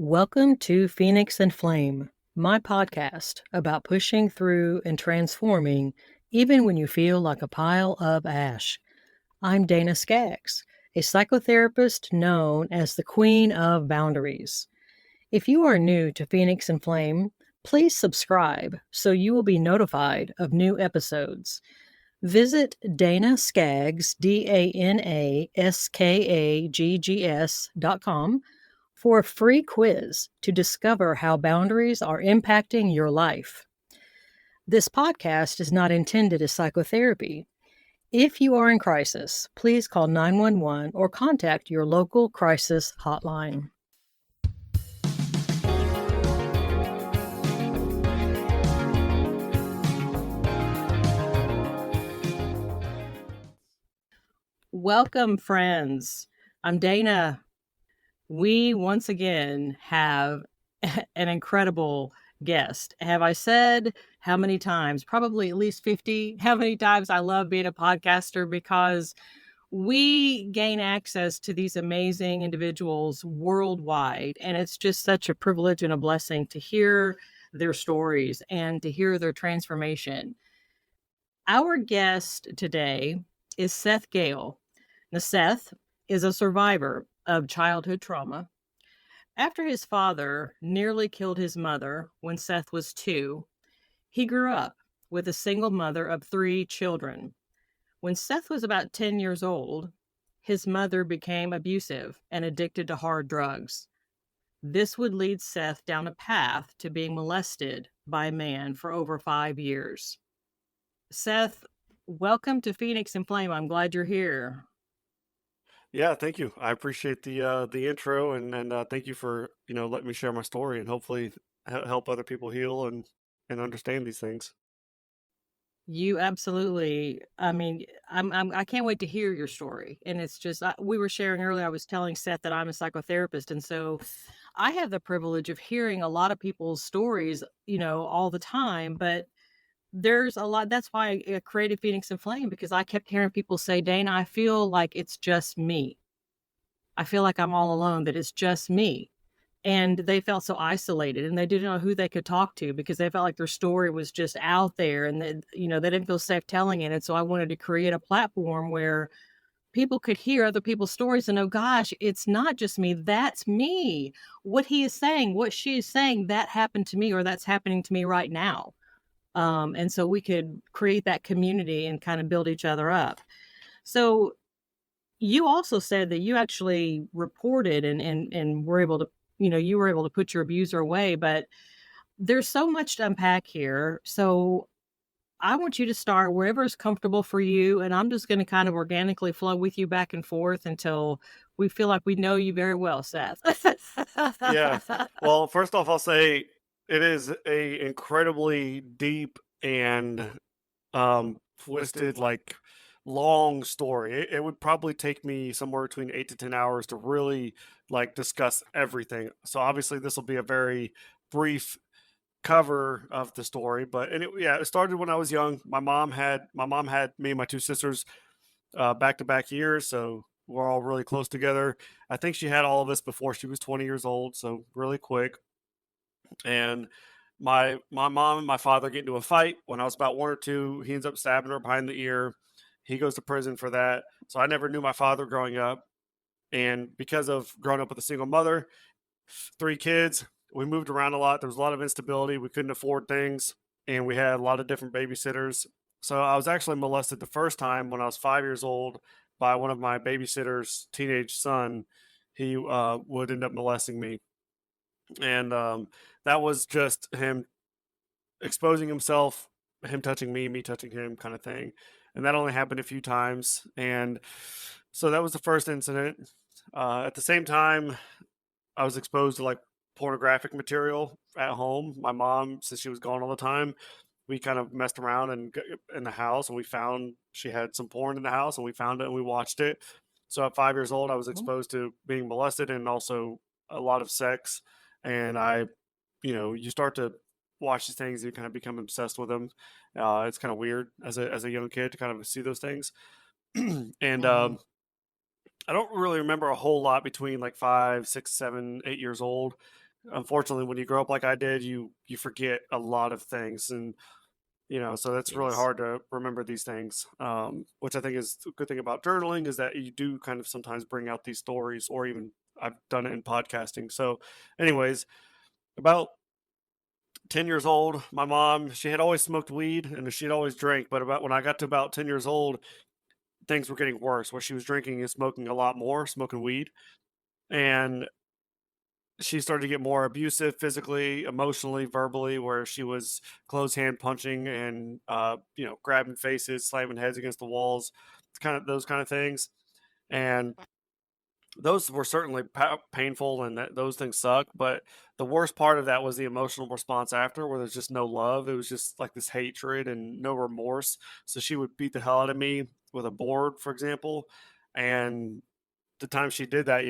Welcome to Phoenix and Flame, my podcast about pushing through and transforming even when you feel like a pile of ash. I'm Dana Skaggs, a psychotherapist known as the Queen of Boundaries. If you are new to Phoenix and Flame, please subscribe so you will be notified of new episodes. Visit Dana Skaggs, DanaSkaggs.com for a free quiz to discover how boundaries are impacting your life. This podcast is not intended as psychotherapy. If you are in crisis, please call 911 or contact your local crisis hotline. Welcome, friends. I'm Dana. We once again have an incredible guest. Have I said how many times? Probably at least 50. How many times I love being a podcaster because we gain access to these amazing individuals worldwide. And it's just such a privilege and a blessing to hear their stories and to hear their transformation. Our guest today is Seth Gehle. Now, Seth is a survivor of childhood trauma. After his father nearly killed his mother when Seth was 2, he grew up with a single mother of 3 children. When Seth was about 10 years old, his mother became abusive and addicted to hard drugs. This would lead Seth down a path to being molested by a man for over 5 years. Seth, welcome to Phoenix and Flame. I'm glad you're here. Yeah, thank you. I appreciate the intro and thank you for letting me share my story and hopefully help other people heal and understand these things. You absolutely. I mean, I can't wait to hear your story. And it's just, we were sharing earlier. I was telling Seth that I'm a psychotherapist, and so I have the privilege of hearing a lot of people's stories, all the time. But there's a lot. That's why I created Phoenix and Flame, because I kept hearing people say, "Dana, I feel like it's just me. I feel like I'm all alone. That it's just me." And they felt so isolated, and they didn't know who they could talk to because they felt like their story was just out there, and they didn't feel safe telling it. And so I wanted to create a platform where people could hear other people's stories and know, gosh, it's not just me. That's me. What he is saying, what she is saying, that happened to me, or that's happening to me right now. And so we could create that community and kind of build each other up. So you also said that you actually reported and were able to, you were able to put your abuser away, but there's so much to unpack here. So I want you to start wherever is comfortable for you. And I'm just going to kind of organically flow with you back and forth until we feel like we know you very well, Seth. Yeah. Well, first off, I'll say it is a incredibly deep and twisted, like long story. It would probably take me somewhere between 8 to 10 hours to really like discuss everything. So obviously, this will be a very brief cover of the story, but yeah, it started when I was young. My mom had me and my 2 sisters back to back years, so we're all really close together. I think she had all of us before she was 20 years old, so really quick. And my mom and my father get into a fight when I was about 1 or 2. He ends up stabbing her behind the ear. He goes to prison for that. So I never knew my father growing up, and because of growing up with a single mother, 3 kids. We moved around a lot. There was a lot of instability. We couldn't afford things, and we had a lot of different babysitters. So I was actually molested the first time when I was 5 years old by one of my babysitter's teenage son. He would end up molesting me, and that was just him exposing himself, him touching me, me touching him, kind of thing. And that only happened a few times, and so that was the first incident. At the same time, I was exposed to like pornographic material at home. My mom, since she was gone all the time, we kind of messed around in the house, and we found she had some porn in the house, and we found it and we watched it. So at 5 years old, I was exposed to being molested and also a lot of sex. And you start to watch these things, you kind of become obsessed with them. It's kind of weird as a young kid to kind of see those things. and Mhm. I don't really remember a whole lot between like 5, 6, 7, 8 years old. unfortunately, when you grow up like I did, you forget a lot of things, and so that's really Yes. hard to remember these things. Which I think is a good thing about journaling is that you do kind of sometimes bring out these stories, or even I've done it in podcasting. So, anyways, about 10 years old, my mom, she had always smoked weed and she'd always drank, but about when I got to about 10 years old, things were getting worse where she was drinking and smoking a lot more, smoking weed. And she started to get more abusive physically, emotionally, verbally, where she was closed hand punching and grabbing faces, slamming heads against the walls, it's kind of those kind of things. And those were certainly painful, and those things suck. But the worst part of that was the emotional response after, where there's just no love. It was just like this hatred and no remorse. So she would beat the hell out of me with a board, for example. And the time she did that,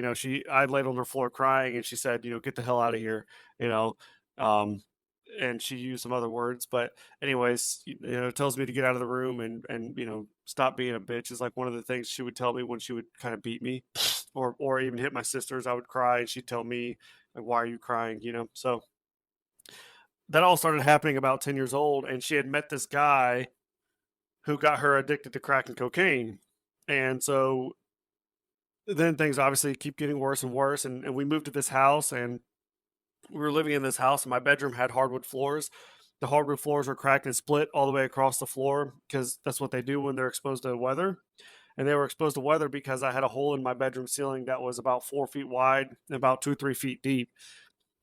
I laid on the floor crying, and she said, "Get the hell out of here," you know. Um, and she used some other words, but anyways, it tells me to get out of the room and stop being a bitch is like one of the things she would tell me when she would kind of beat me, or even hit my sisters. I would cry, and she'd tell me like, "Why are you crying?" So that all started happening about 10 years old, and she had met this guy who got her addicted to crack and cocaine, and so then things obviously keep getting worse and worse, and we moved to this house, and we were living in this house, and my bedroom had hardwood floors. The hardwood floors were cracked and split all the way across the floor because that's what they do when they're exposed to weather. And they were exposed to weather because I had a hole in my bedroom ceiling that was about 4 feet wide and about 2, 3 feet deep.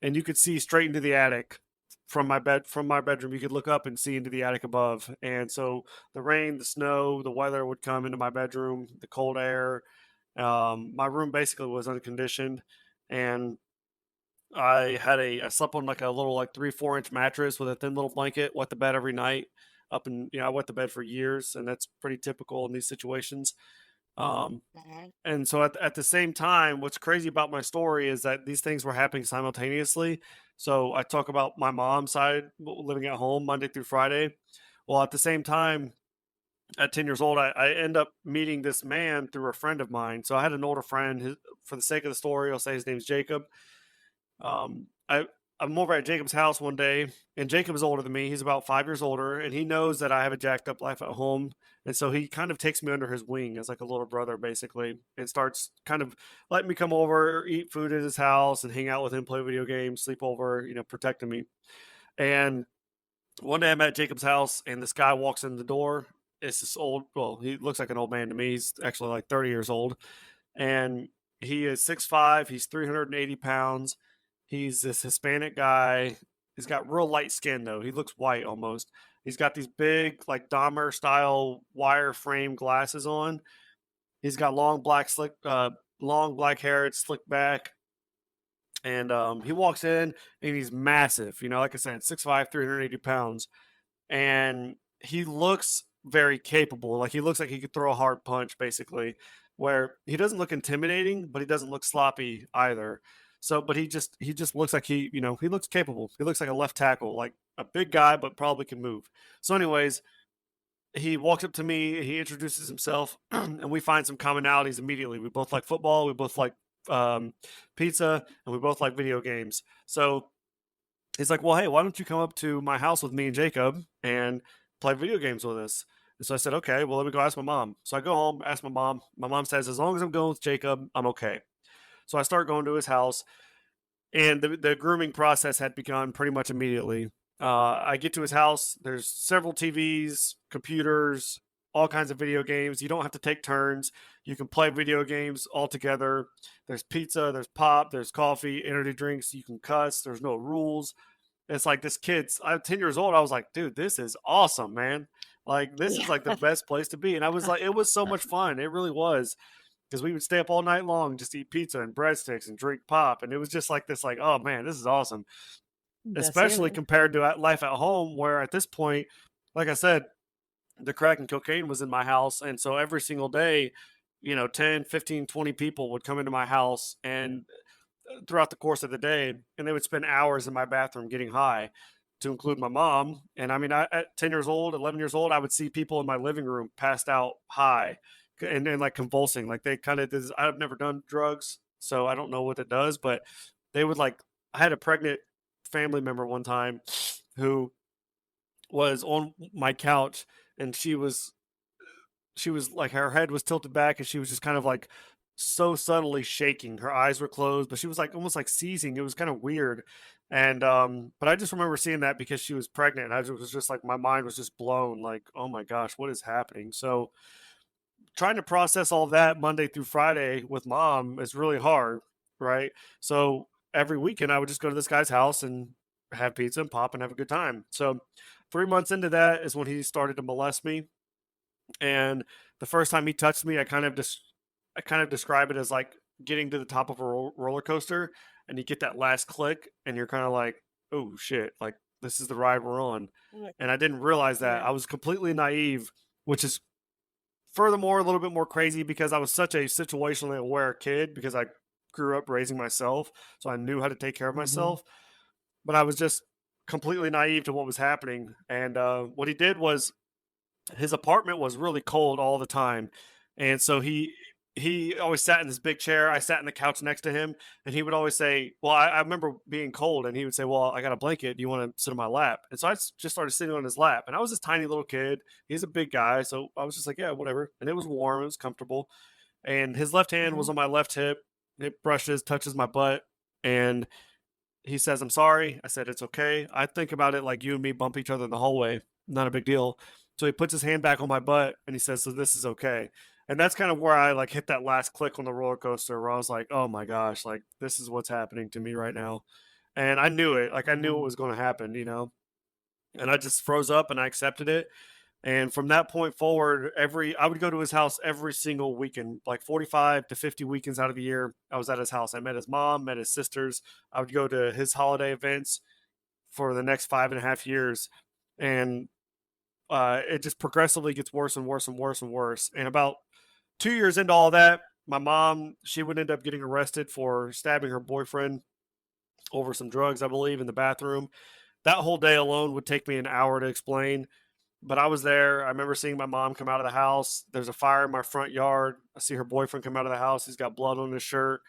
And you could see straight into the attic from my bedroom. You could look up and see into the attic above. And so the rain, the snow, the weather would come into my bedroom, the cold air. My room basically was unconditioned. And I slept on like a little like 3, 4 inch mattress with a thin little blanket, wet the bed every night. I wet the bed for years, and that's pretty typical in these situations. Um, Mhm. and so at the same time, what's crazy about my story is that these things were happening simultaneously. So I talk about my mom's side living at home Monday through Friday. Well, at the same time, at 10 years old, I end up meeting this man through a friend of mine. So I had an older friend. For the sake of the story, I'll say his name's Jacob. Um, I I'm over at Jacob's house one day, and Jacob is older than me. He's about 5 years older, and he knows that I have a jacked up life at home, and so he kind of takes me under his wing as like a little brother, basically, and starts kind of letting me come over, eat food at his house, and hang out with him, play video games, sleep over, protecting me. And one day I'm at Jacob's house, and this guy walks in the door. It's this old, well, he looks like an old man to me. He's actually like 30 years old, and he is 6'5". He's 380 pounds. He's this Hispanic guy. He's got real light skin though. He looks white almost. He's got these big like Dahmer style wire frame glasses on. He's got long black hair. It's slicked back, and he walks in and he's massive. Like I said, 6'5", 380 pounds, and he looks very capable. Like he looks like he could throw a hard punch, basically. Where he doesn't look intimidating, but he doesn't look sloppy either. So, but he just looks like he looks capable. He looks like a left tackle, like a big guy, but probably can move. So, anyways, he walks up to me, he introduces himself, and we find some commonalities immediately. We both like football, we both like um, pizza, and we both like video games. So he's like, "Well, hey, why don't you come up to my house with me and Jacob and play video games with us?" And so I said, "Okay, well, let me go ask my mom." So I go home, ask my mom. My mom says, "As long as I'm going with Jacob, I'm okay." So I start going to his house, and the grooming process had begun pretty much immediately. I get to his house. There's several TVs, computers, all kinds of video games. You don't have to take turns. You can play video games all together. There's pizza, there's pop, there's coffee, energy drinks. You can cuss. There's no rules. It's like I'm 10 years old. I was like, dude, this is awesome, man. Like, this is Yeah. like the best place to be. And I was like, it was so much fun. It really was. Because we would stay up all night long, just eat pizza and breadsticks and drink pop. And it was just like this, like, oh man, this is awesome. That's Especially it. compared to life at home, where at this point, like I said, the crack and cocaine was in my house. And so every single day, 10, 15, 20 people would come into my house and throughout the course of the day, and they would spend hours in my bathroom getting high, to include my mom. And I mean, at 10 years old, 11 years old, I would see people in my living room passed out high and like convulsing. Like they kind of, I've never done drugs, so I don't know what it does, but they would like I had a pregnant family member one time who was on my couch, and she was like, her head was tilted back, and she was just kind of like so subtly shaking. Her eyes were closed, but she was like almost like seizing. It was kind of weird. And but I just remember seeing that because she was pregnant. And was just like, my mind was just blown, like, oh my gosh, what is happening? So trying to process all of that Monday through Friday with mom is really hard, right? So every weekend I would just go to this guy's house and have pizza and pop and have a good time. So 3 months into that is when he started to molest me, and the first time he touched me, I kind of describe it as like getting to the top of a roller coaster, and you get that last click, and you're kind of like, oh shit, like this is the ride we're on. Yeah. And I didn't realize that. Yeah. I was completely naive, which is furthermore a little bit more crazy because I was such a situationally aware kid because I grew up raising myself, so I knew how to take care of Mhm. myself. But I was just completely naive to what was happening. And what he did was, his apartment was really cold all the time, and so he always sat in this big chair. I sat in the couch next to him, and he would always say, well, I remember being cold, and he would say, well, I got a blanket, do you want to sit on my lap? And so just started sitting on his lap, and I was this tiny little kid. He's a big guy, so I was just like, yeah, whatever. And it was warm, it was comfortable, and his left hand was Mhm. on my left hip. It brushes, touches my butt, and he says, I'm sorry. I said, it's okay. I think about it like you and me bump each other in the hallway. Not a big deal. So he puts his hand back on my butt and he says, so this is okay. And that's kind of where I like hit that last click on the roller coaster where I was like, oh my gosh, like this is what's happening to me right now. And I knew it. Like I knew it Mhm. was going to happen. And I just froze up and I accepted it. And from that point forward, I would go to his house every single weekend, like 45 to 50 weekends out of the year. I was at his house. I met his mom, met his sisters. I would go to his holiday events for the next 5.5 years. And it just progressively gets worse and worse and worse and worse. And about 2 years into all that, my mom, she would end up getting arrested for stabbing her boyfriend over some drugs, I believe, in the bathroom. That whole day alone would take me an hour to explain, but I was there. I remember seeing my mom come out of the house. There's a fire in my front yard. I see her boyfriend come out of the house. He's got blood on his shirt.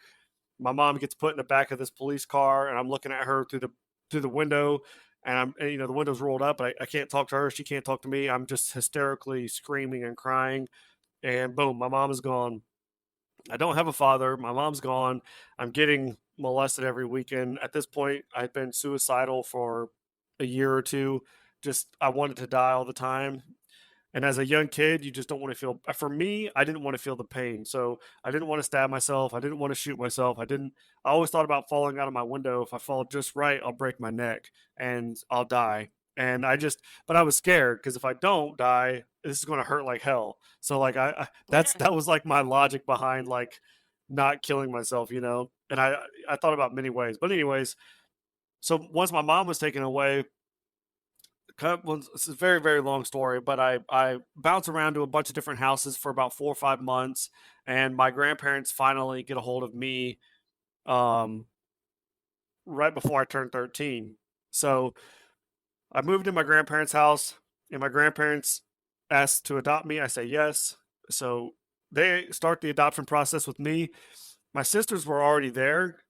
My mom gets put in the back of this police car, and I'm looking at her through the window, and the window's rolled up. I can't talk to her. She can't talk to me. I'm just hysterically screaming and crying. And boom, my mom is gone. I don't have a father. My mom's gone. I'm getting molested every weekend. At this point, I've been suicidal for a year or two. Just I wanted to die all the time. And as a young kid, you just don't want to feel. For me, I didn't want to feel the pain, so I didn't want to stab myself. I didn't want to shoot myself. I didn't. I always thought about falling out of my window. If I fall just right, I'll break my neck and I'll die. And but I was scared because if I don't die, this is going to hurt like hell. So like that was like my logic behind like not killing myself. And I thought about many ways. But anyways, so once my mom was taken away, well, it's a very very long story, but I bounce around to a bunch of different houses for about 4 or 5 months, and my grandparents finally get a hold of me um, right before I turned 13. So I moved in my grandparents' house, and my grandparents asked to adopt me. I say yes. So they start the adoption process with me. My sisters were already there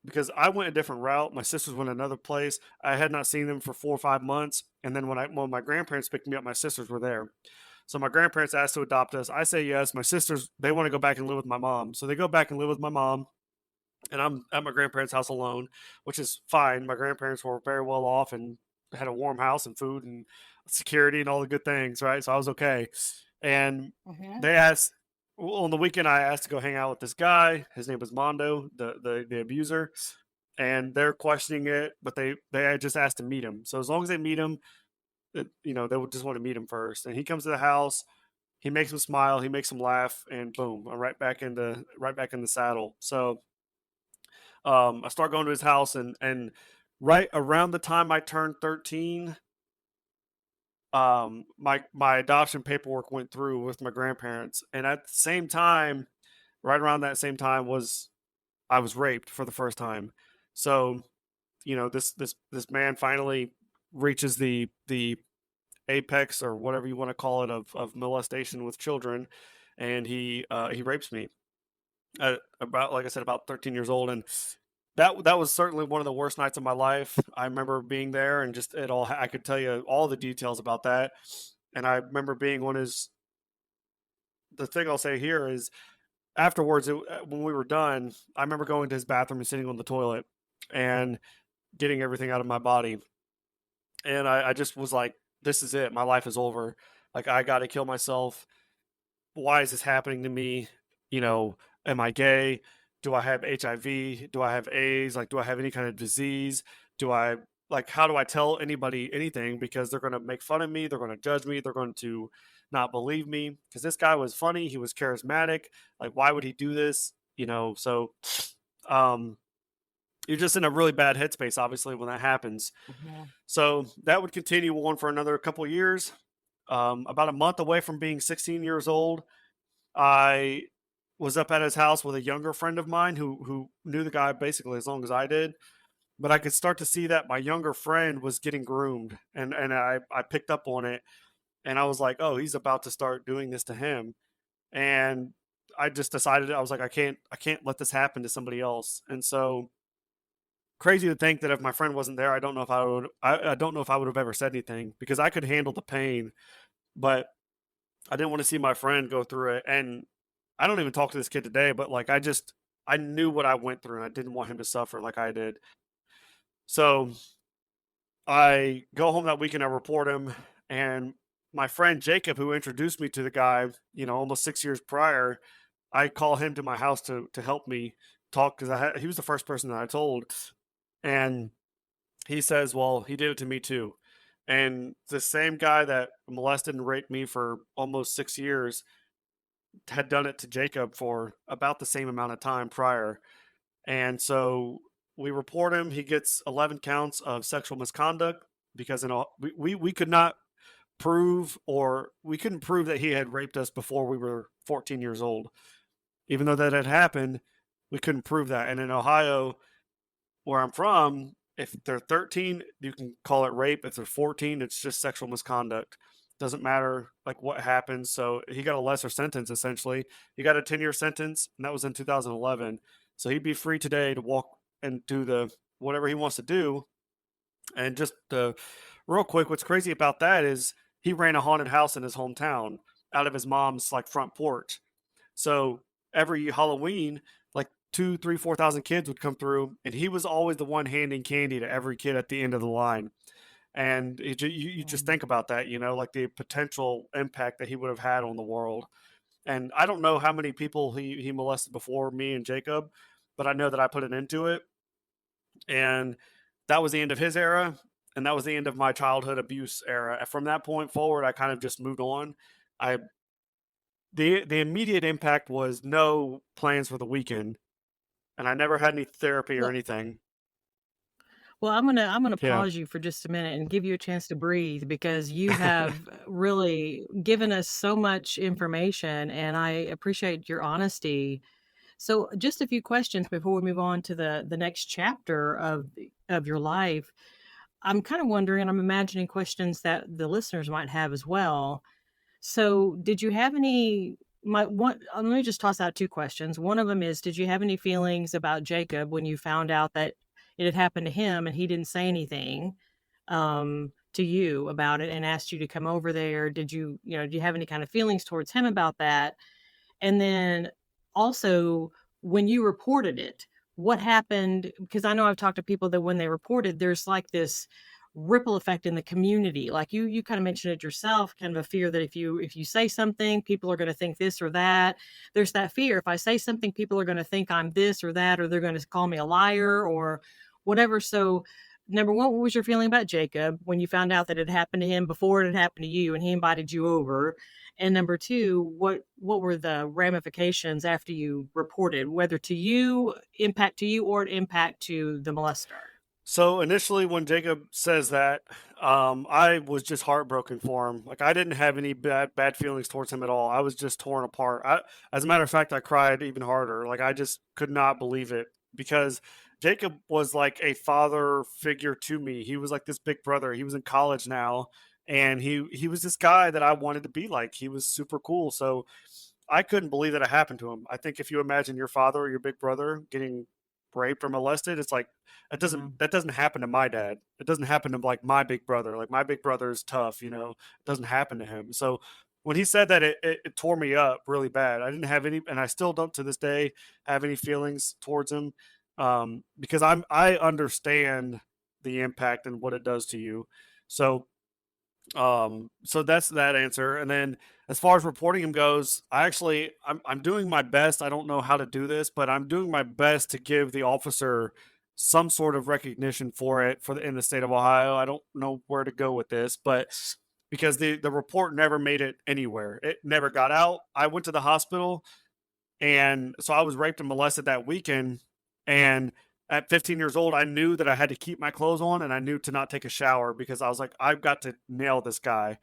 because I went a different route. My sisters went another place. I had not seen them for 4 or 5 months, and then when my grandparents picked me up, my sisters were there. So my grandparents asked to adopt us. I say yes. My sisters, they want to go back and live with my mom, so they go back and live with my mom, and I'm at my grandparents' house alone, which is fine. My grandparents were very well off and had a warm house and food and security and all the good things, right? So I was okay. And Mhm. they asked on the weekend, I asked to go hang out with this guy. His name was Mondo, the abuser, and they're questioning it, but they had just asked to meet him. So as long as they meet him, they would just want to meet him first. And he comes to the house. He makes them smile. He makes them laugh, and boom, I'm right back in the saddle. So I start going to his house, and right around the time I turned 13, my adoption paperwork went through with my grandparents, and at the same time, right around that same time was I was raped for the first time. So this man finally reaches the apex or whatever you want to call it of molestation with children, and he rapes me at about, like I said, about 13 years old. And that was certainly one of the worst nights of my life. I remember being there and just it all I could tell you all the details about that. And I remember being on his the thing I'll say here is afterwards, when we were done, I remember going to his bathroom and sitting on the toilet and getting everything out of my body. And I just was like, this is it. My life is over. Like, I got to kill myself. Why is this happening to me? You know, am I gay? Do I have HIV? Do I have AIDS? Like, do I have any kind of disease? Do I, like, how do I tell anybody anything? Because they're going to make fun of me. They're going to judge me. They're going to not believe me. Because this guy was funny. He was charismatic. Like, why would he do this? Um, you're just in a really bad headspace, obviously, when that happens. Mhm. So that would continue on for another couple of years. About a month away from being 16 years old, I was up at his house with a younger friend of mine who knew the guy basically as long as I did. But I could start to see that my younger friend was getting groomed, and I picked up on it, and I was like, oh, he's about to start doing this to him, and I just decided I was like, I can't let this happen to somebody else, and so crazy to think that if my friend wasn't there, I don't know if I don't know if I would have ever said anything because I could handle the pain, but I didn't want to see my friend go through it. And I don't even talk to this kid today, but like I knew what I went through and I didn't want him to suffer like I did. So I go home that weekend, I report him, and my friend Jacob, who introduced me to the guy, almost 6 years prior, I call him to my house to help me talk because he was the first person that I told, and he says, "Well, he did it to me too." And the same guy that molested and raped me for almost 6 years had done it to Jacob for about the same amount of time prior. And so we report him. He gets 11 counts of sexual misconduct because we could not prove or we couldn't prove that he had raped us before we were 14 years old. Even though that had happened, we couldn't prove that. And in Ohio, where I'm from, if they're 13, you can call it rape. If they're 14, it's just sexual misconduct. Doesn't matter like what happens. So he got a lesser sentence essentially. He got a 10-year sentence, and that was in 2011. So he'd be free today to walk and do the whatever he wants to do. And just real quick, what's crazy about that is he ran a haunted house in his hometown out of his mom's like front porch. So every Halloween, like two, three, 4,000 kids would come through, and he was always the one handing candy to every kid at the end of the line. And you just Mm. think about that, like the potential impact that he would have had on the world. And I don't know how many people he molested before me and Jacob, but I know that I put an end to it. And that was the end of his era. And that was the end of my childhood abuse era. From that point forward, I kind of just moved on. I the immediate impact was no plans for the weekend, and I never had any therapy or Well anything. well, I'm gonna Yeah. pause you for just a minute and give you a chance to breathe because you have really given us so much information, and I appreciate your honesty. So, just a few questions before we move on to the next chapter of your life. I'm kind of wondering, I'm imagining questions that the listeners might have as well. So, did you have any my one let me just toss out 2 questions. One of them is, did you have any feelings about Jacob when you found out that it had happened to him and he didn't say anything, to you about it and asked you to come over there? Do you have any kind of feelings towards him about that? And then also, when you reported it, what happened? Because I know I've talked to people that when they reported, there's like this ripple effect in the community. Like you kind of mentioned it yourself, kind of a fear that if you say something, people are going to think this or that. There's that fear. If I say something, people are going to think I'm this or that, or they're going to call me a liar or whatever. So number one, what was your feeling about Jacob when you found out that it happened to him before it had happened to you and he invited you over? And number 2, what were the ramifications after you reported, whether impact to you, or an impact to the molester? So initially, when Jacob says that, I was just heartbroken for him. Like I didn't have any bad feelings towards him at all. I was just torn apart. As a matter of fact, I cried even harder. Like I just could not believe it because Jacob was like a father figure to me. He was like this big brother. He was in college now, and he was this guy that I wanted to be like. He was super cool. So I couldn't believe that it happened to him. I think if you imagine your father or your big brother getting raped or molested, it's like Mhm. that doesn't happen to my dad. It doesn't happen to like my big brother. Like my big brother is tough, you know. It doesn't happen to him. So when he said that, it tore me up really bad. I didn't have any, and I still don't to this day have any feelings towards him, because I understand the impact and what it does to you. So so that's that answer. And then as far as reporting him goes, I'm doing my best. I don't know how to do this, but I'm doing my best to give the officer some sort of recognition for it in the state of Ohio. I don't know where to go with this, but because the report never made it anywhere. It never got out. I went to the hospital, and so I was raped and molested that weekend. And at 15 years old, I knew that I had to keep my clothes on, and I knew to not take a shower because I was like, I've got to nail this guy.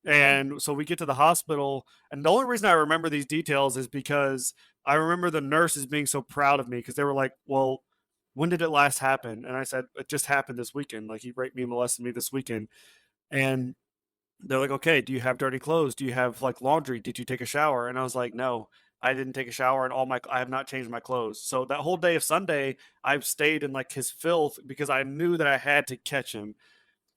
And so we get to the hospital, and the only reason I remember these details is because I remember the nurses being so proud of me because they were like, "Well, when did it last happen?" And I said, "It just happened this weekend. Like he raped me and molested me this weekend." And they're like, "Okay, do you have dirty clothes? Do you have like laundry? Did you take a shower?" And I was like, "No, I didn't take a shower, and I have not changed my clothes." So that whole day of Sunday, I've stayed in like his filth because I knew that I had to catch him.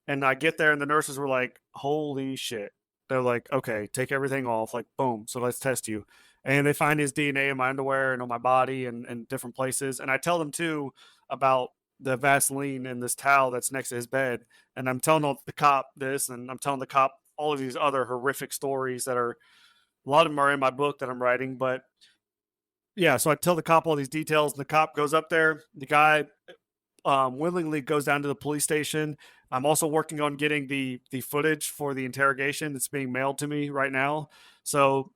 And I get there, and the nurses were like, "Holy shit!" They're like, "Okay, take everything off, like boom. So let's test you." And they find his DNA in my underwear and on my body and different places. And I tell them too about the Vaseline and this towel that's next to his bed. And I'm telling the cop this, and I'm telling the cop all of these other horrific stories that are a lot of them are in my book that I'm writing. But yeah, so I tell the cop all these details, and the cop goes up there. The guy willingly goes down to the police station. I'm also working on getting the footage for the interrogation. It's being mailed to me right now. So,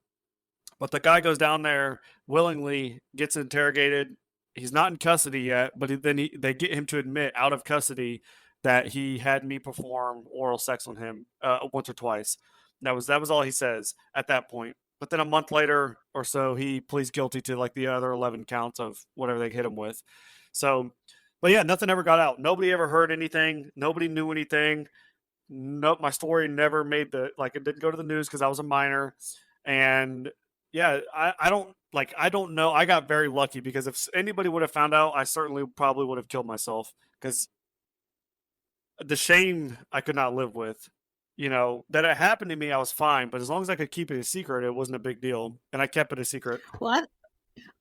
but the guy goes down there willingly, gets interrogated. He's not in custody yet, but they get him to admit out of custody that he had me perform oral sex on him once or twice. That was all he says at that point. But then a month later or so, he pleads guilty to like the other 11 counts of whatever they hit him with. So, but yeah, nothing ever got out. Nobody ever heard anything. Nobody knew anything. Nope, my story never made it didn't go to the news because I was a minor. And yeah, I don't know. I got very lucky because if anybody would have found out, I certainly probably would have killed myself because the shame I could not live with. You know, that it happened to me, I was fine, but as long as I could keep it a secret, it wasn't a big deal. And I kept it a secret. Well,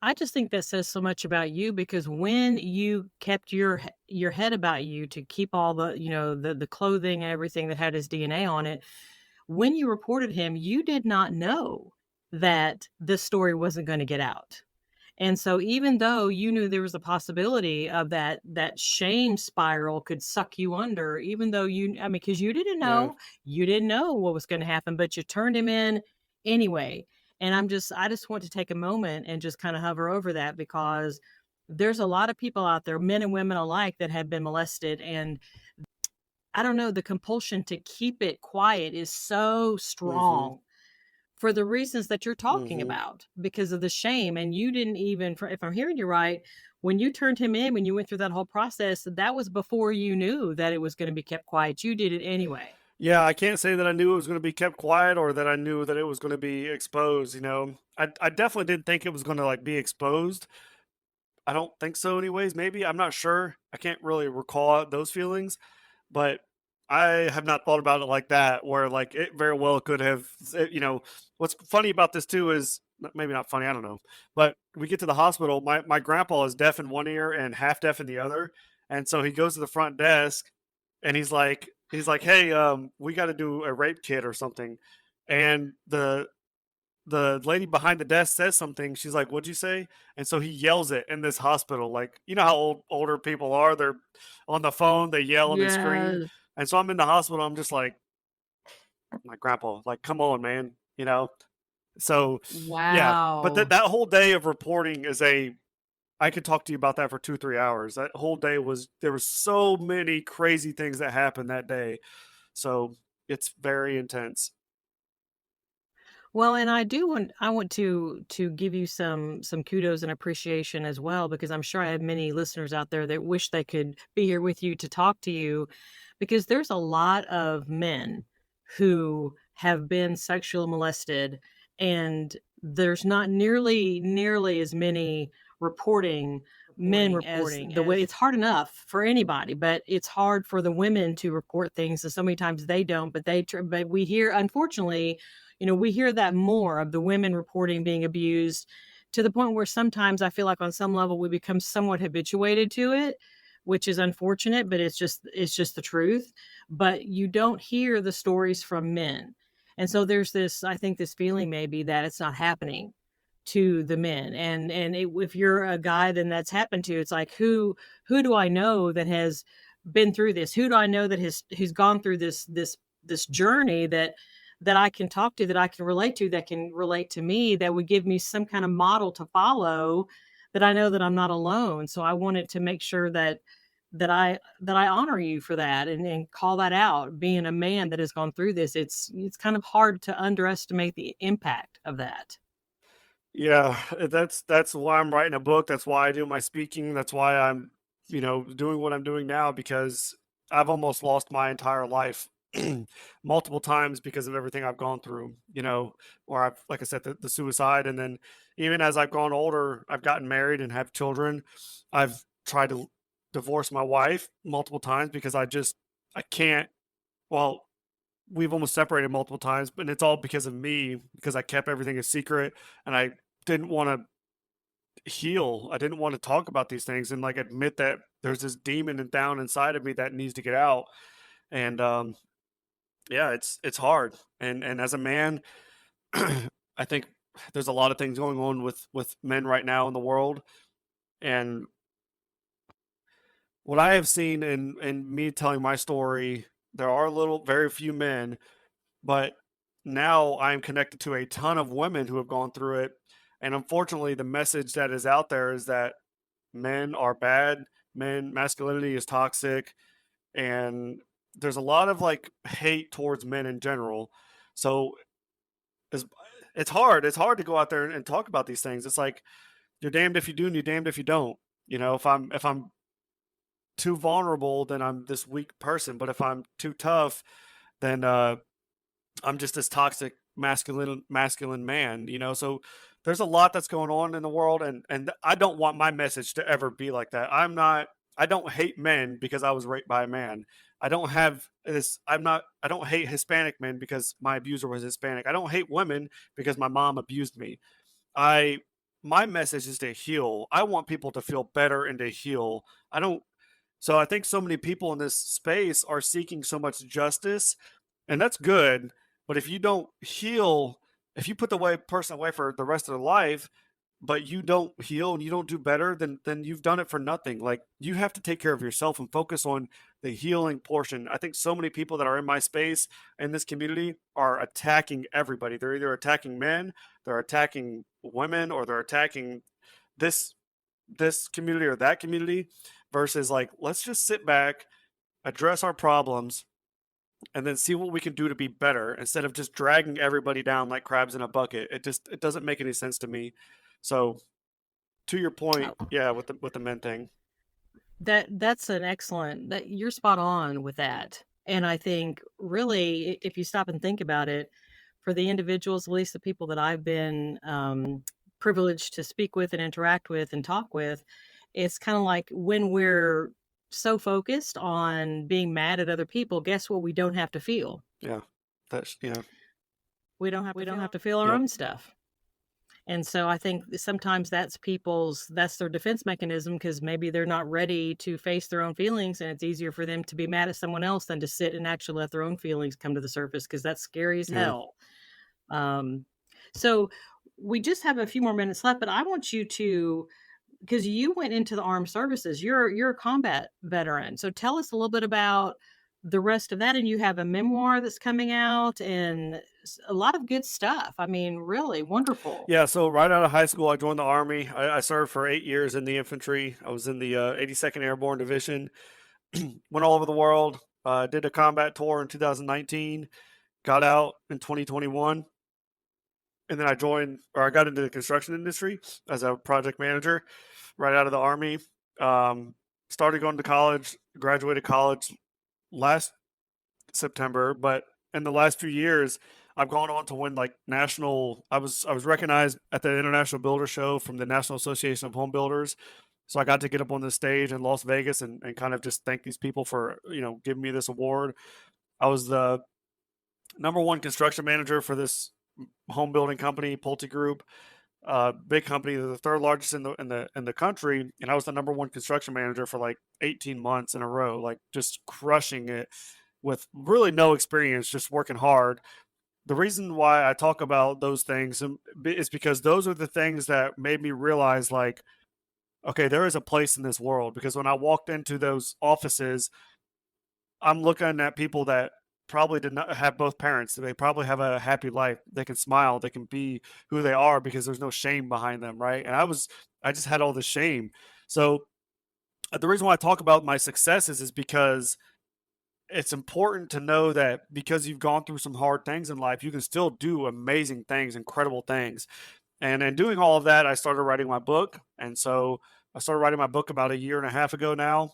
I just think that says so much about you because when you kept your head about you to keep all the, the clothing and everything that had his DNA on it, when you reported him, you did not know that this story wasn't gonna get out. And so even though you knew there was a possibility of that shame spiral could suck you under, even though because Yeah. you didn't know what was gonna happen, but you turned him in anyway. And I just want to take a moment and just kind of hover over that because there's a lot of people out there, men and women alike, that have been molested. And I don't know, the compulsion to keep it quiet is so Mhm. strong for the reasons that you're talking Mhm. about because of the shame. And you didn't even, if I'm hearing you right, when you turned him in, when you went through that whole process, that was before you knew that it was going to be kept quiet. You did it anyway. Yeah, I can't say that I knew it was going to be kept quiet or that I knew that it was going to be exposed. You know, I definitely didn't think it was going to like be exposed. I don't think so, anyways. Maybe I'm not sure. I can't really recall those feelings, but I have not thought about it like that. Where like it very well could have. You know, what's funny about this too is maybe not funny. I don't know, but we get to the hospital. My grandpa is deaf in one ear and half deaf in the other, and so he goes to the front desk and he's like, "Hey, we got to do a rape kit or something." And the lady behind the desk says something. She's like, "What'd you say?" And so he yells it in this hospital. Like, you know how older people are. They're on the phone, they yell and they scream. Yes. And so I'm in the hospital. I'm just like, my grandpa, like, come on, man. You know. So yeah, but that Wow. that whole day of reporting is a I could talk to you about that for 2 3 hours. That whole day was there were so many crazy things that happened that day. So it's very intense. Well, and I want to give you some kudos and appreciation as well because I'm sure I have many listeners out there that wish they could be here with you to talk to you because there's a lot of men who have been sexually molested and there's not nearly as many reporting men reporting the way it's hard enough for anybody, but it's hard for the women to report things. And so many times they don't, but but we hear, unfortunately, we hear that more of the women reporting being abused to the point where sometimes I feel like on some level we become somewhat habituated to it, which is unfortunate, but it's just the truth. But you don't hear the stories from men. And so there's this, I think, this feeling maybe that it's not happening to the men. If you're a guy then that's happened to, it's like who do I know that has been through this? Who do I know that has who's gone through this journey that I can talk to, that I can relate to, that can relate to me, that would give me some kind of model to follow, that I know that I'm not alone. So I wanted to make sure that I honor you for that, and call that out. Being a man that has gone through this, it's kind of hard to underestimate the impact of that. Yeah, that's why I'm writing a book. That's why I do my speaking. That's why I'm, doing what I'm doing now because I've almost lost my entire life multiple times because of everything I've gone through, or I've, like I said, the suicide. And then even as I've gone older, I've gotten married and have children. I've tried to divorce my wife multiple times because I can't, well, we've almost separated multiple times, but it's all because of me because I kept everything a secret and I didn't want to heal. I didn't want to talk about these things and like admit that there's this demon and down inside of me that needs to get out. And yeah, it's hard. And as a man, I think there's a lot of things going on with men right now in the world. And what I have seen in me telling my story, there are very few men. But now I'm connected to a ton of women who have gone through it. And unfortunately, the message that is out there is that men are bad, masculinity is toxic, and there's a lot of like hate towards men in general. So it's, it's hard. It's hard to go out there and talk about these things. It's like you're damned if you do and you're damned if you don't. If I'm too vulnerable, then I'm this weak person. But if I'm too tough, then I'm just this toxic masculine man, So there's a lot that's going on in the world and I don't want my message to ever be like that. I don't hate men because I was raped by a man. I don't have this I don't hate Hispanic men because my abuser was Hispanic. I don't hate women because my mom abused me. I My message is to heal. I want people to feel better and to heal. I don't So I think so many people in this space are seeking so much justice, and that's good. But if you don't heal, if you put person away for the rest of their life, but you don't heal and you don't do better, then you've done it for nothing. Like you have to take care of yourself and focus on the healing portion. I think so many people that are in my space in this community are attacking everybody. They're either attacking men, they're attacking women, or they're attacking this this community or that community versus like let's just sit back, address our problems, and then see what we can do to be better instead of just dragging everybody down like crabs in a bucket. It doesn't make any sense to me. So to your point, Oh, yeah, with the men thing. that's an excellent, that you're spot on with that. And I think really, if you stop and think about it, for the individuals, at least the people that I've been privileged to speak with and interact with and talk with, it's kind of like when we're so focused on being mad at other people, guess what? We don't have to feel. Yeah. That's yeah. We don't have to feel our Yep. own stuff. And so I think sometimes that's their defense mechanism, because maybe they're not ready to face their own feelings, and it's easier for them to be mad at someone else than to sit and actually let their own feelings come to the surface, because that's scary as Yeah. hell. Um, so we just have a few more minutes left, but I want you to, because you went into the armed services, you're a combat veteran. So tell us a little bit about the rest of that. And you have a memoir that's coming out, and a lot of good stuff. I mean, really wonderful. Yeah, so right out of high school, I joined the Army. I served for 8 years in the infantry. I was in the 82nd Airborne Division. Went all over the world. Did a combat tour in 2019. Got out in 2021, and then I got into the construction industry as a project manager right out of the Army. Um, Started going to college. Graduated college last September, but in the last few years, I've gone on to win like national. I was recognized at the International Builder Show from the National Association of Home Builders So I got to get up on the stage in Las Vegas and kind of just thank these people for, giving me this award. I was the number one construction manager for this home building company, Pulte Group, big company, the third largest in the country, and I was the number one construction manager for like 18 months in a row, like just crushing it with really no experience, just working hard. The reason why I talk about those things is because those are the things that made me realize, like, okay, there is a place in this world. Because when I walked into those offices, I'm looking at people that probably did not have both parents. They probably have a happy life. They can smile. They can be who they are because there's no shame behind them, right? And I just had all this shame. So the reason why I talk about my successes is because it's important to know that because you've gone through some hard things in life, you can still do amazing things, incredible things. And in doing all of that, I started writing my book. And so I started writing my book about a year and a half ago now,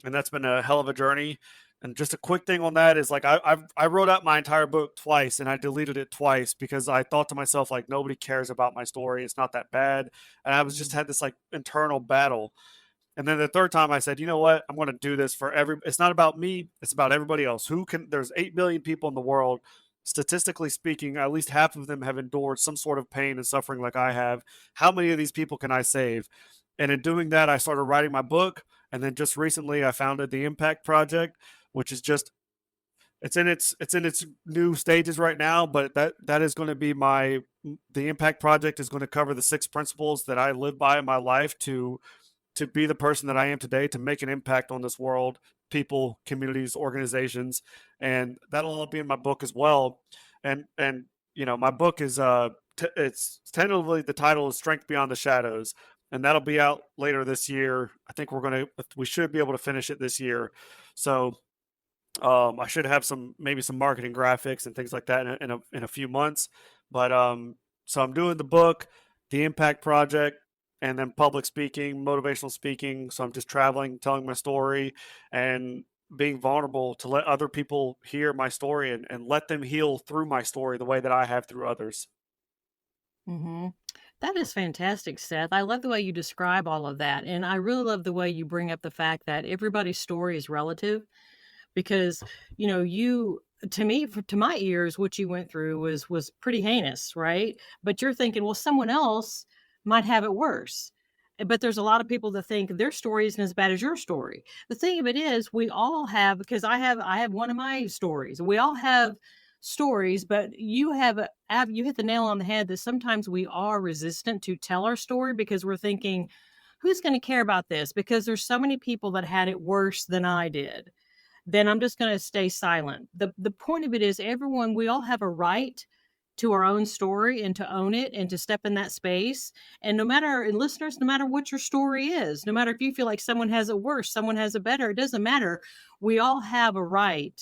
and that's been a hell of a journey. And just a quick thing on that is like I wrote out my entire book twice and I deleted it twice because I thought to myself, like, nobody cares about my story. It's not that bad. And I was just had this like internal battle. And then the third time I said, you know what? I'm going to do this for it's not about me. It's about everybody else. There's 8 billion people in the world. Statistically speaking, at least half of them have endured some sort of pain and suffering like I have. How many of these people can I save? And in doing that, I started writing my book. And then just recently I founded the Impact Project, which is just it's in its new stages right now, but that is going to be the Impact Project is going to cover the 6 principles that I live by in my life to be the person that I am today, to make an impact on this world, people, communities, organizations, and that'll all be in my book as well. And my book is it's tentatively the title is Strength Beyond the Shadows, and that'll be out later this year. I think we should be able to finish it this year. So I should have maybe some marketing graphics and things like that in a few months. But so I'm doing the book, the Impact Project, and then public speaking, motivational speaking. So I'm just traveling, telling my story, and being vulnerable to let other people hear my story and let them heal through my story the way that I have through others. Mhm. That is fantastic, Seth. I love the way you describe all of that, and I really love the way you bring up the fact that everybody's story is relative because, you to me, to my ears, what you went through was pretty heinous, right? But you're thinking, well, someone else might have it worse. But there's a lot of people that think their story isn't as bad as your story. The thing of it is, we all have, because I have one of my stories. We all have stories, but you hit the nail on the head that sometimes we are resistant to tell our story because we're thinking, who's going to care about this? Because there's so many people that had it worse than I did, then I'm just gonna stay silent. The point of it is we all have a right to our own story and to own it and to step in that space. And listeners, no matter what your story is, no matter if you feel like someone has it worse, someone has it better, it doesn't matter. We all have a right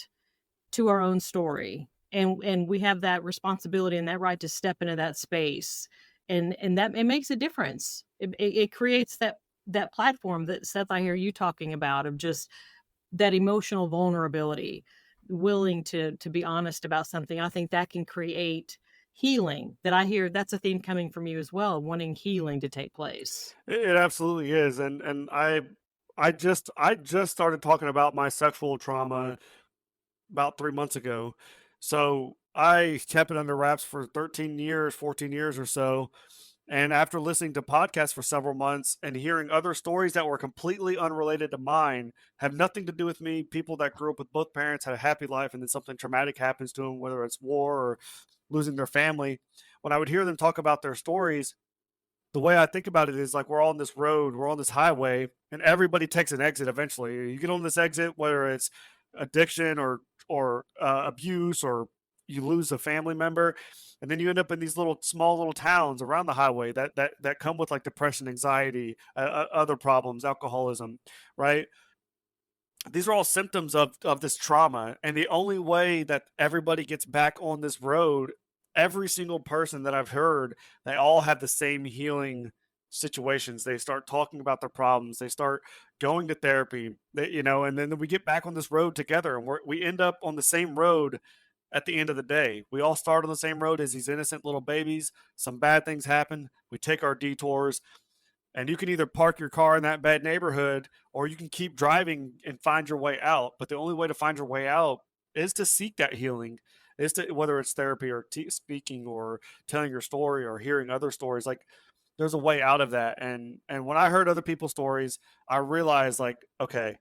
to our own story. And we have that responsibility and that right to step into that space. And that it makes a difference. It creates that platform that Seth, I hear you talking about, of just that emotional vulnerability, willing to be honest about something. I think that can create healing. That I hear that's a theme coming from you as well, wanting healing to take place. It absolutely is, and I just started talking about my sexual trauma about 3 months ago. So I kept it under wraps for 13 years, 14 years or so. And after listening to podcasts for several months and hearing other stories that were completely unrelated to mine, have nothing to do with me, people that grew up with both parents, had a happy life, and then something traumatic happens to them, whether it's war or losing their family, when I would hear them talk about their stories, the way I think about it is like we're on this road, we're on this highway, and everybody takes an exit eventually. You get on this exit, whether it's addiction or abuse, or you lose a family member, and then you end up in these small little towns around the highway that come with like depression, anxiety, other problems, alcoholism, right? These are all symptoms of this trauma, and the only way that everybody gets back on this road, every single person that I've heard, they all have the same healing situations. They start talking about their problems, they start going to therapy, and then we get back on this road together, and we end up on the same road. At the end of the day, we all start on the same road as these innocent little babies. Some bad things happen, we take our detours, And you can either park your car in that bad neighborhood or you can keep driving and find your way out. But the only way to find your way out is to seek that healing, is to, whether it's therapy or speaking or telling your story or hearing other stories, like there's a way out of that. And when I heard other people's stories, I realized like, okay,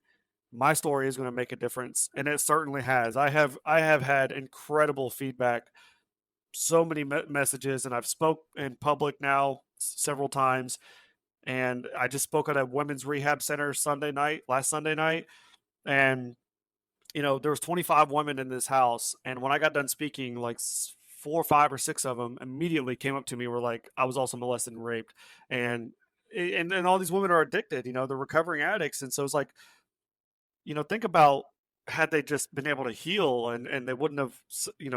my story is going to make a difference, and it certainly has. I have had incredible feedback, so many messages, and I've spoke in public now several times, and I just spoke at a women's rehab center last Sunday night, and there was 25 women in this house, and when I got done speaking, like 4 or 5 or 6 of them immediately came up to me, were like, I was also molested and raped, and and all these women are addicted, they're recovering addicts, and so it's like, think about, had they just been able to heal, and they wouldn't have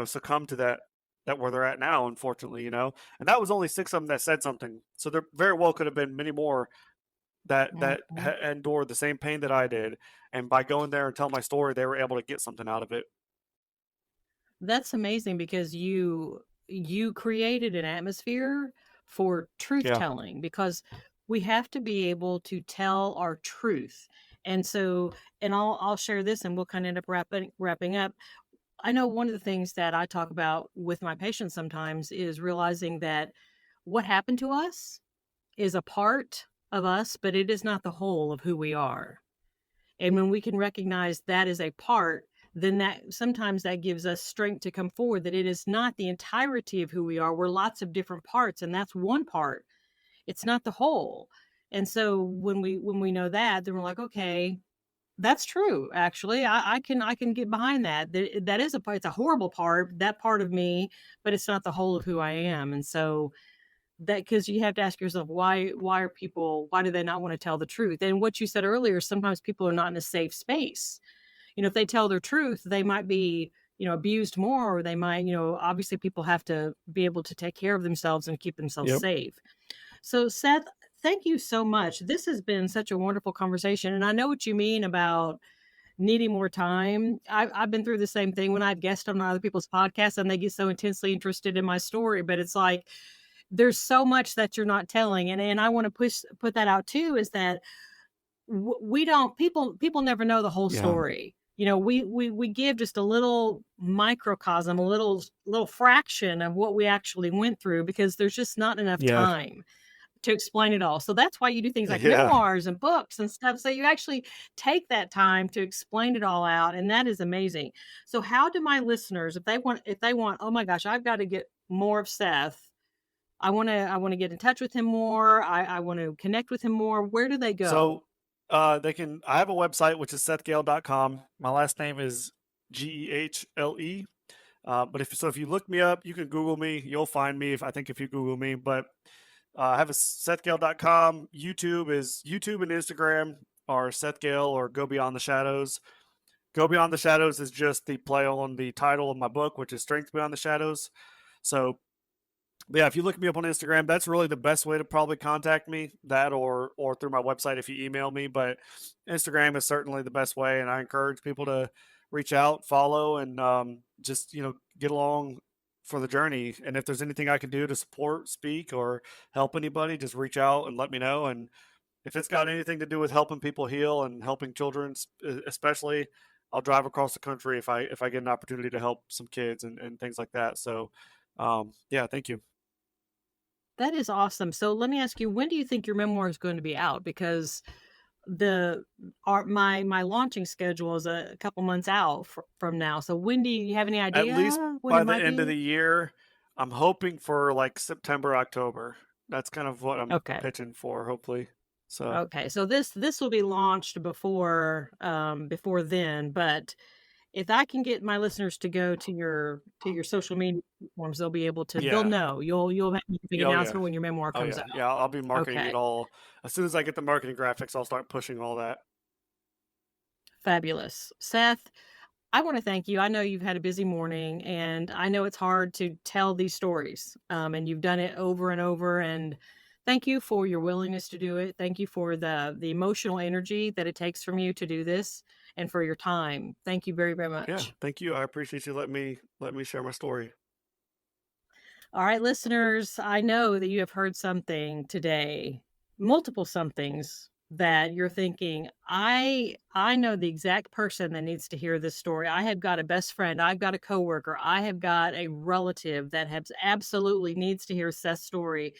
succumbed to that where they're at now, unfortunately, and that was only 6 of them that said something, so there very well could have been many more that Mhm. endured the same pain that I did, and by going there and telling my story, they were able to get something out of it. That's amazing because you created an atmosphere for truth Yeah. telling because we have to be able to tell our truth. And so, and I'll share this and we'll kind of end up wrapping up. I know one of the things that I talk about with my patients sometimes is realizing that what happened to us is a part of us, but it is not the whole of who we are. And when we can recognize that is a part, then that sometimes that gives us strength to come forward that it is not the entirety of who we are. We're lots of different parts, and that's one part. It's not the whole. And so when we know that, then we're like, okay, that's true. Actually, I can get behind that. That is a part. It's a horrible part, that part of me, but it's not the whole of who I am. And so that because you have to ask yourself why do they not want to tell the truth? And what you said earlier, sometimes people are not in a safe space. If they tell their truth, they might be, abused more, or they might, obviously people have to be able to take care of themselves and keep themselves Yep. safe. So, Seth, thank you so much. This has been such a wonderful conversation. And I know what you mean about needing more time. I've been through the same thing when I've guests on other people's podcasts and they get so intensely interested in my story. But it's like, there's so much that you're not telling. And I want to put that out too, is that we don't people never know the whole Yeah. story. We give just a little microcosm, a little fraction of what we actually went through because there's just not enough Yeah. time to explain it all. So that's why you do things like Yeah. memoirs and books and stuff. So you actually take that time to explain it all out. And that is amazing. So how do my listeners, if they want, oh my gosh, I've got to get more of Seth. I want to get in touch with him more. I want to connect with him more. Where do they go? So, I have a website, which is sethgehle.com. My last name is Gehle. But if you look me up, you can Google me. You'll find me if you Google me. But I have a sethgehle.com. YouTube and Instagram are Seth Gehle or Go Beyond the Shadows. Go Beyond the Shadows is just the play on the title of my book, which is Strength Beyond the Shadows. So, yeah, if you look me up on Instagram, that's really the best way to probably contact me. That or through my website if you email me. But Instagram is certainly the best way, and I encourage people to reach out, follow, and just get along for the journey. And if there's anything I can do to support, speak, or help anybody, just reach out and let me know. And if it's got anything to do with helping people heal and helping children, especially, I'll drive across the country if I get an opportunity to help some kids and things like that. So, yeah, thank you. That is awesome. So let me ask you, when do you think your memoir is going to be out? Because the my launching schedule is a couple months out from now. So when do you have any At least idea when it by the might end of be? the year, I'm hoping for like September, October. That's kind of what I'm Okay. pitching for, hopefully. So, Okay. So this will be launched before then, but if I can get my listeners to go to your social media platforms, they'll yeah. know. You'll make a big Yeah, oh, yeah. announcement when your memoir Oh, comes yeah. out. Yeah, I'll be marketing it Okay. all. As soon as I get the marketing graphics, I'll start pushing all that. Fabulous. Seth, I want to thank you. I know you've had a busy morning and I know it's hard to tell these stories. And you've done it over and over. And thank you for your willingness to do it. Thank you for the emotional energy that it takes from you to do this and for your time. Thank you very, very Yeah, much. thank you. I appreciate you let me share my story. All right, listeners, I know that you have heard something today multiple somethings that you're thinking, I know the exact person that needs to hear this story. I have got a best friend, I've got a coworker, I have got a relative that has absolutely needs to hear Seth's story.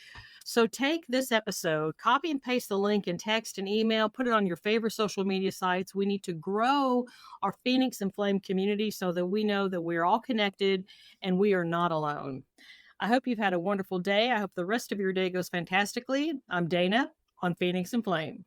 So take this episode, copy and paste the link in text and email, put it on your favorite social media sites. We need to grow our Phoenix and Flame community so that we know that we're all connected and we are not alone. I hope you've had a wonderful day. I hope the rest of your day goes fantastically. I'm Dana on Phoenix and Flame.